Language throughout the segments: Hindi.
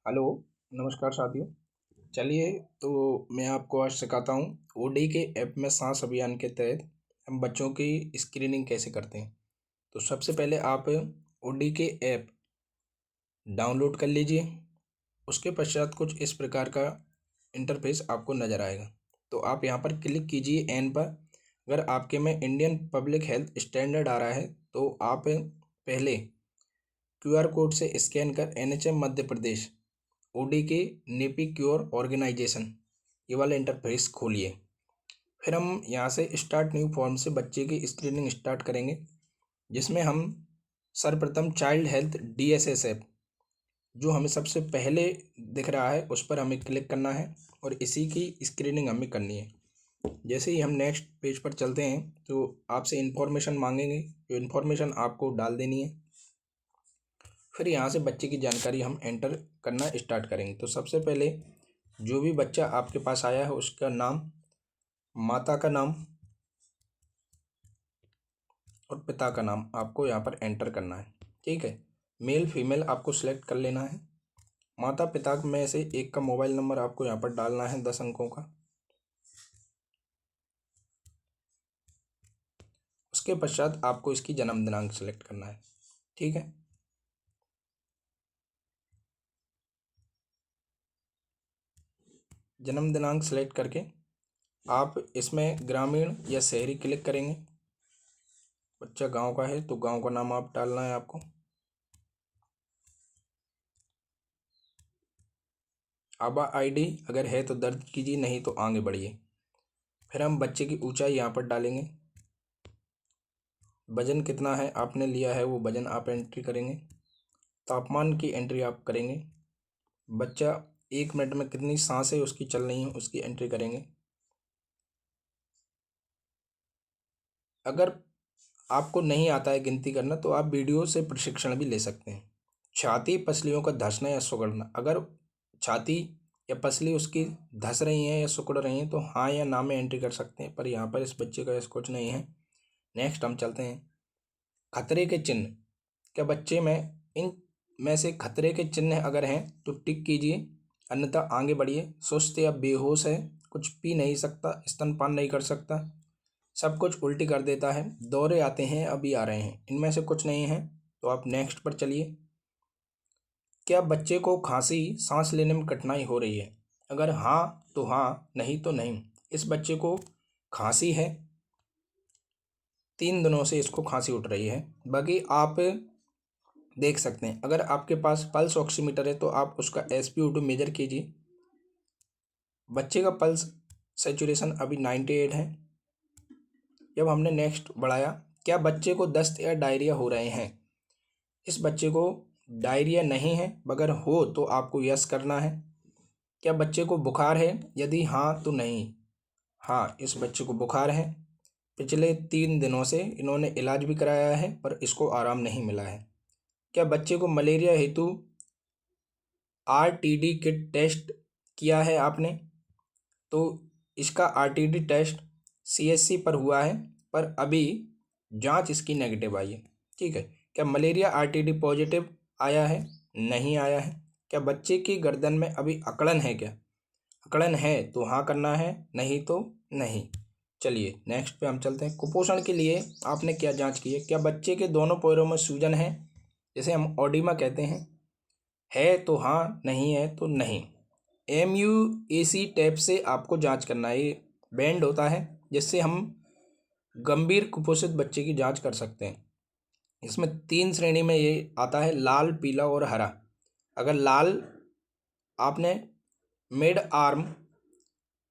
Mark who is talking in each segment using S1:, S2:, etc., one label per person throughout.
S1: हेलो, नमस्कार साथियों। चलिए, तो मैं आपको आज सिखाता हूँ ओडी के ऐप में सांस अभियान के तहत हम बच्चों की स्क्रीनिंग कैसे करते हैं। तो सबसे पहले आप ओडी के ऐप डाउनलोड कर लीजिए। उसके पश्चात कुछ इस प्रकार का इंटरफेस आपको नज़र आएगा। तो आप यहाँ पर क्लिक कीजिए एन पर। अगर आपके में इंडियन पब्लिक हेल्थ स्टैंडर्ड आ रहा है तो आप पहले क्यूआर कोड से स्कैन कर एनएचएम मध्य प्रदेश ओडी के नेपी क्योर ऑर्गेनाइजेशन ये वाला इंटरफेस खोलिए। फिर हम यहाँ से स्टार्ट न्यू फॉर्म से बच्चे की स्क्रीनिंग स्टार्ट करेंगे, जिसमें हम सर्वप्रथम चाइल्ड हेल्थ डीएसएस ऐप जो हमें सबसे पहले दिख रहा है उस पर हमें क्लिक करना है और इसी की स्क्रीनिंग हमें करनी है। जैसे ही हम नेक्स्ट पेज पर चलते हैं तो आपसे इन्फॉर्मेशन मांगेंगे, जो इन्फॉर्मेशन आपको डाल देनी है। फिर यहाँ से बच्चे की जानकारी हम एंटर करना स्टार्ट करेंगे। तो सबसे पहले जो भी बच्चा आपके पास आया है उसका नाम, माता का नाम और पिता का नाम आपको यहाँ पर एंटर करना है। ठीक है, मेल फीमेल आपको सिलेक्ट कर लेना है। माता पिता में से एक का मोबाइल नंबर आपको यहाँ पर डालना है 10 अंकों का। उसके पश्चात आपको इसकी जन्म दिनांक सेलेक्ट करना है। ठीक है, जन्म दिनांक सेलेक्ट करके आप इसमें ग्रामीण या शहरी क्लिक करेंगे। बच्चा गांव का है तो गांव का नाम आप डालना है आपको। आबा आईडी अगर है तो दर्ज कीजिए, नहीं तो आगे बढ़िए। फिर हम बच्चे की ऊंचाई यहाँ पर डालेंगे। वजन कितना है आपने लिया है वो वजन आप एंट्री करेंगे। तापमान की एंट्री आप करेंगे। बच्चा 1 मिनट में कितनी सांसें उसकी चल रही हैं उसकी एंट्री करेंगे। अगर आपको नहीं आता है गिनती करना तो आप वीडियो से प्रशिक्षण भी ले सकते हैं। छाती पसलियों का धंसना या सिकुड़ना, अगर छाती या पसली उसकी धंस रही हैं या सिकुड़ रही हैं तो हाँ या ना में एंट्री कर सकते हैं, पर यहाँ पर इस बच्चे का ऐसा कुछ नहीं है। नेक्स्ट हम चलते हैं। खतरे के चिन्ह, क्या बच्चे में इन में से खतरे के चिन्ह अगर हैं तो टिक कीजिए, अन्यथा आगे बढ़िए। सुस्त या बेहोश है, कुछ पी नहीं सकता, स्तनपान नहीं कर सकता, सब कुछ उल्टी कर देता है, दौरे आते हैं अभी आ रहे हैं, इनमें से कुछ नहीं है तो आप नेक्स्ट पर चलिए। क्या बच्चे को खांसी सांस लेने में कठिनाई हो रही है, अगर हाँ तो हाँ, नहीं तो नहीं। इस बच्चे को खांसी है, 3 दिनों से इसको खांसी उठ रही है। बाकी आप देख सकते हैं, अगर आपके पास पल्स ऑक्सीमीटर है तो आप उसका SpO2 मेजर कीजिए। बच्चे का पल्स सेचुरेशन अभी 98 है। जब हमने नेक्स्ट बढ़ाया, क्या बच्चे को दस्त या डायरिया हो रहे हैं, इस बच्चे को डायरिया नहीं है, मगर हो तो आपको यस करना है। क्या बच्चे को बुखार है, यदि हाँ तो नहीं। हाँ, इस बच्चे को बुखार है, पिछले 3 दिनों से इन्होंने इलाज भी कराया है पर इसको आराम नहीं मिला है। क्या बच्चे को मलेरिया हेतु RTD किट टेस्ट किया है आपने, तो इसका RTD टेस्ट CSC पर हुआ है पर अभी जांच इसकी नेगेटिव आई है। ठीक है, क्या मलेरिया RTD पॉजिटिव आया है, नहीं आया है। क्या बच्चे की गर्दन में अभी अकड़न है, क्या अकड़न है तो हाँ करना है, नहीं तो नहीं। चलिए नेक्स्ट पे हम चलते हैं। कुपोषण के लिए आपने क्या जांच की है, क्या बच्चे के दोनों पैरों में सूजन है, जिसे हम ओडिमा कहते हैं, है तो हाँ, नहीं है तो नहीं। MUAC टैप से आपको जांच करना है, ये बैंड होता है जिससे हम गंभीर कुपोषित बच्चे की जांच कर सकते हैं। इसमें 3 श्रेणी में ये आता है, लाल, पीला और हरा। अगर लाल आपने मिड आर्म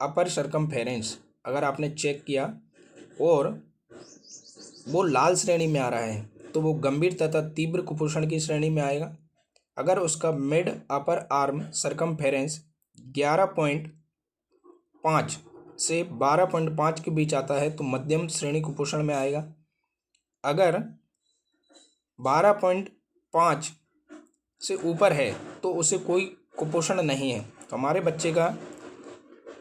S1: अपर सरकमफेरेंस अगर आपने चेक किया और वो लाल श्रेणी में आ रहा है तो वो गंभीर तथा तीव्र कुपोषण की श्रेणी में आएगा। अगर उसका मिड अपर आर्म सरकमफेरेंस 11.5 से 12.5 के बीच आता है तो मध्यम श्रेणी कुपोषण में आएगा। अगर 12.5 से ऊपर है तो उसे कोई कुपोषण नहीं है। तो हमारे बच्चे का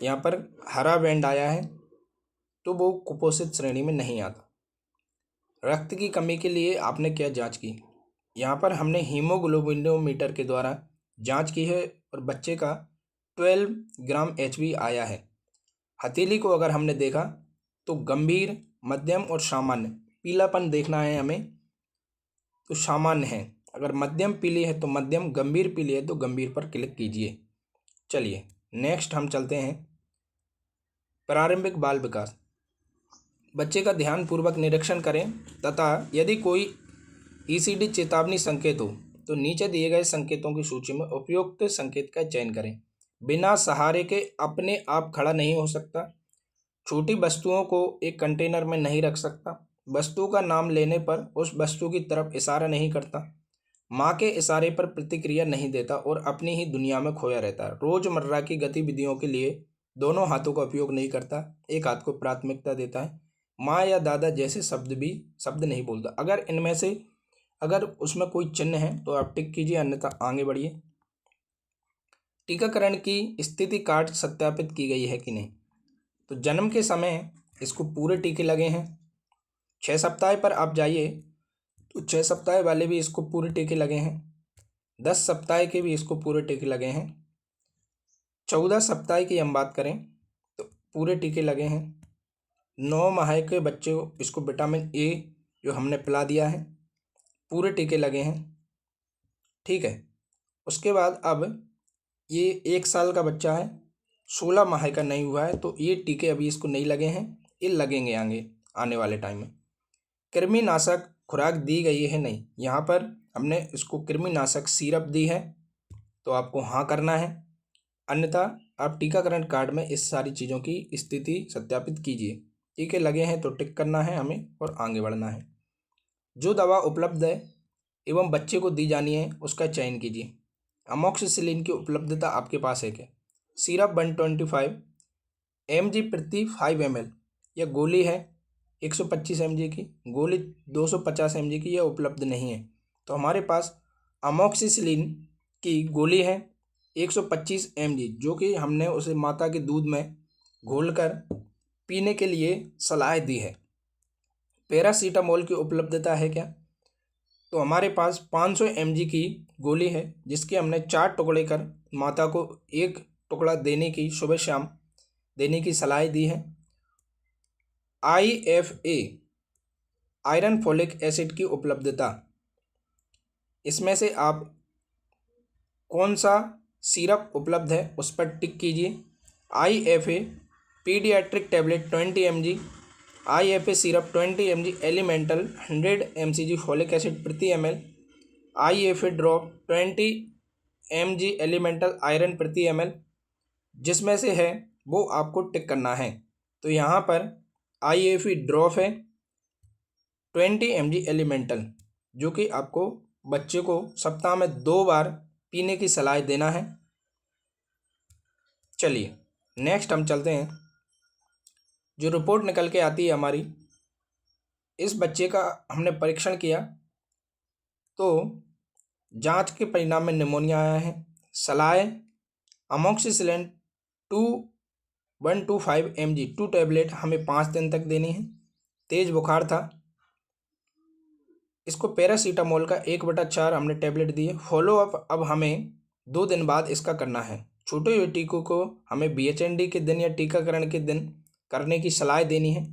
S1: यहाँ पर हरा बैंड आया है तो वो कुपोषित श्रेणी में नहीं आता। रक्त की कमी के लिए आपने क्या जांच की, यहाँ पर हमने हीमोग्लोबिनोमीटर के द्वारा जांच की है और बच्चे का 12 ग्राम HB आया है। हथेली को अगर हमने देखा तो गंभीर, मध्यम और सामान्य पीलापन देखना है हमें, तो सामान्य है। अगर मध्यम पीली है तो मध्यम, गंभीर पीली है तो गंभीर पर क्लिक कीजिए। चलिए नेक्स्ट हम चलते हैं प्रारंभिक बाल विकास। बच्चे का ध्यानपूर्वक निरीक्षण करें तथा यदि कोई ECD चेतावनी संकेत हो तो नीचे दिए गए संकेतों की सूची में उपयुक्त संकेत का चयन करें। बिना सहारे के अपने आप खड़ा नहीं हो सकता, छोटी वस्तुओं को एक कंटेनर में नहीं रख सकता, वस्तु का नाम लेने पर उस वस्तु की तरफ इशारा नहीं करता, माँ के इशारे पर प्रतिक्रिया नहीं देता और अपनी ही दुनिया में खोया रहता है। रोजमर्रा की गतिविधियों के लिए दोनों हाथों का उपयोग नहीं करता, एक हाथ को प्राथमिकता देता है, माँ या दादा जैसे शब्द नहीं बोलता। अगर इनमें से अगर उसमें कोई चिन्ह है तो आप टिक कीजिए, अन्यथा आगे बढ़िए। टीकाकरण की स्थिति कार्ड सत्यापित की गई है कि नहीं। तो जन्म के समय इसको पूरे टीके लगे हैं। 6 सप्ताह पर आप जाइए तो 6 सप्ताह वाले भी इसको पूरे टीके लगे हैं। 10 सप्ताह के भी इसको पूरे टीके लगे हैं। 14 सप्ताह की हम बात करें तो पूरे टीके लगे हैं। 9 माह के बच्चे को इसको विटामिन A जो हमने पिला दिया है, पूरे टीके लगे हैं। ठीक है, उसके बाद अब ये 1 साल का बच्चा है, 16 माह का नहीं हुआ है, तो ये टीके अभी इसको नहीं लगे हैं, ये लगेंगे आगे आने वाले टाइम में। कृमिनाशक खुराक दी गई है नहीं, यहाँ पर हमने इसको कृमिनाशक सिरप दी है तो आपको हाँ करना है, अन्यथा आप टीकाकरण कार्ड में इस सारी चीज़ों की स्थिति सत्यापित कीजिए। टीके लगे हैं तो टिक करना है हमें और आगे बढ़ना है। जो दवा उपलब्ध है एवं बच्चे को दी जानी है उसका चयन कीजिए। अमोक्सिसिलिन की उपलब्धता आपके पास है क्या। सिरप 125 mg प्रति 5 ml, यह गोली है 125 mg की, गोली 250 mg की, यह उपलब्ध नहीं है। तो हमारे पास अमोक्सिसिलिन की गोली है 125 mg, जो कि हमने उसे माता के दूध में घोलकर पीने के लिए सलाह दी है। पैरासीटामोल की उपलब्धता है क्या। तो हमारे पास 500 mg की गोली है जिसके हमने 4 टुकड़े कर माता को 1 टुकड़ा देने की, सुबह शाम देने की सलाह दी है। IFA आयरन फोलिक एसिड की उपलब्धता, इसमें से आप कौन सा सिरप उपलब्ध है उस पर टिक कीजिए। IFA paediatric tablet 20 mg, IFA syrup 20 mg elemental 100 mcg folic acid प्रति ml, IFA drop 20 mg elemental iron प्रति ml, जिसमें से है वो आपको टिक करना है। तो यहाँ पर IFA ड्रॉप है 20 mg एलिमेंटल, जो कि आपको बच्चे को सप्ताह में 2 बार पीने की सलाह देना है। चलिए नेक्स्ट हम चलते हैं, जो रिपोर्ट निकल के आती है हमारी, इस बच्चे का हमने परीक्षण किया तो जांच के परिणाम में निमोनिया आया है। सलाह अमोक्सिसिलिन 125 mg 2 टैबलेट हमें 5 दिन तक देनी है। तेज बुखार था, इसको पैरासीटामोल का 1/4 हमने टैबलेट दी है। फॉलोअप अब हमें 2 दिन बाद इसका करना है। छोटे हुए टीकों को हमें BHND के दिन या टीकाकरण के दिन करने की सलाह देनी है।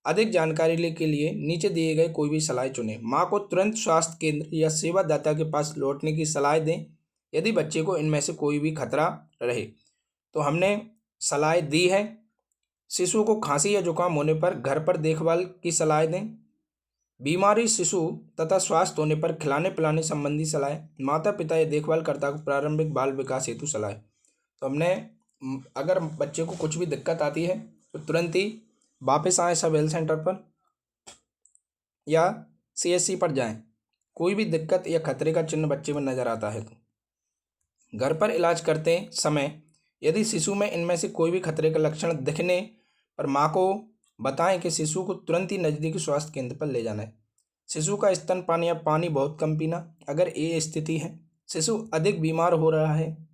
S1: अधिक जानकारी के लिए नीचे दिए गए कोई भी सलाह चुनें। माँ को तुरंत स्वास्थ्य केंद्र या सेवादाता के पास लौटने की सलाह दें यदि बच्चे को इनमें से कोई भी खतरा रहे। तो हमने सलाह दी है। शिशु को खांसी या जुकाम होने पर घर पर देखभाल की सलाह दें। बीमारी शिशु तथा स्वास्थ्य होने पर खिलाने पिलाने संबंधी सलाह। माता पिता या देखभालकर्ता को प्रारंभिक बाल विकास हेतु सलाह। तो हमने अगर बच्चे को कुछ भी दिक्कत आती है तो तुरंत ही वापस आए सब हेल्थ सेंटर पर या CHC पर जाएं। कोई भी दिक्कत या खतरे का चिन्ह बच्चे में नजर आता है तो घर पर इलाज करते समय यदि शिशु में इनमें से कोई भी खतरे का लक्षण दिखने पर माँ को बताएं कि शिशु को तुरंत ही नज़दीकी स्वास्थ्य केंद्र पर ले जाना है। शिशु का स्तनपान या पानी बहुत कम पीना, अगर ये स्थिति है। शिशु अधिक बीमार हो रहा है,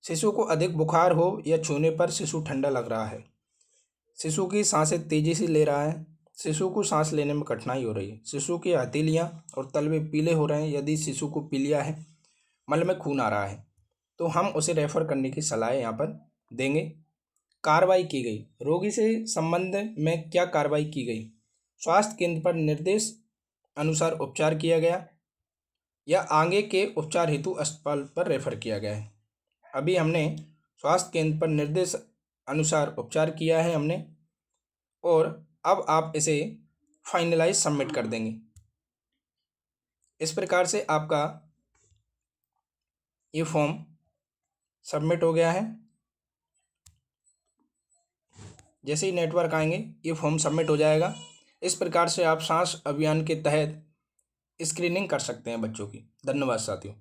S1: शिशु को अधिक बुखार हो या छूने पर शिशु ठंडा लग रहा है, शिशु की सांसें तेजी से ले रहा है, शिशु को सांस लेने में कठिनाई हो रही है, शिशु की हथेलियाँ और तलवे पीले हो रहे हैं, यदि शिशु को पीलिया है, मल में खून आ रहा है, तो हम उसे रेफ़र करने की सलाह यहाँ पर देंगे। कार्रवाई की गई, रोगी से संबंध में क्या कार्रवाई की गई? स्वास्थ्य केंद्र पर निर्देश अनुसार उपचार किया गया या आगे के उपचार हेतु अस्पताल पर रेफ़र किया गया है। अभी हमने स्वास्थ्य केंद्र पर निर्देश अनुसार उपचार किया है हमने, और अब आप इसे फाइनलाइज सबमिट कर देंगे। इस प्रकार से आपका ये फॉर्म सबमिट हो गया है। जैसे ही नेटवर्क आएंगे ये फॉर्म सबमिट हो जाएगा। इस प्रकार से आप सांस अभियान के तहत स्क्रीनिंग कर सकते हैं बच्चों की। धन्यवाद साथियों।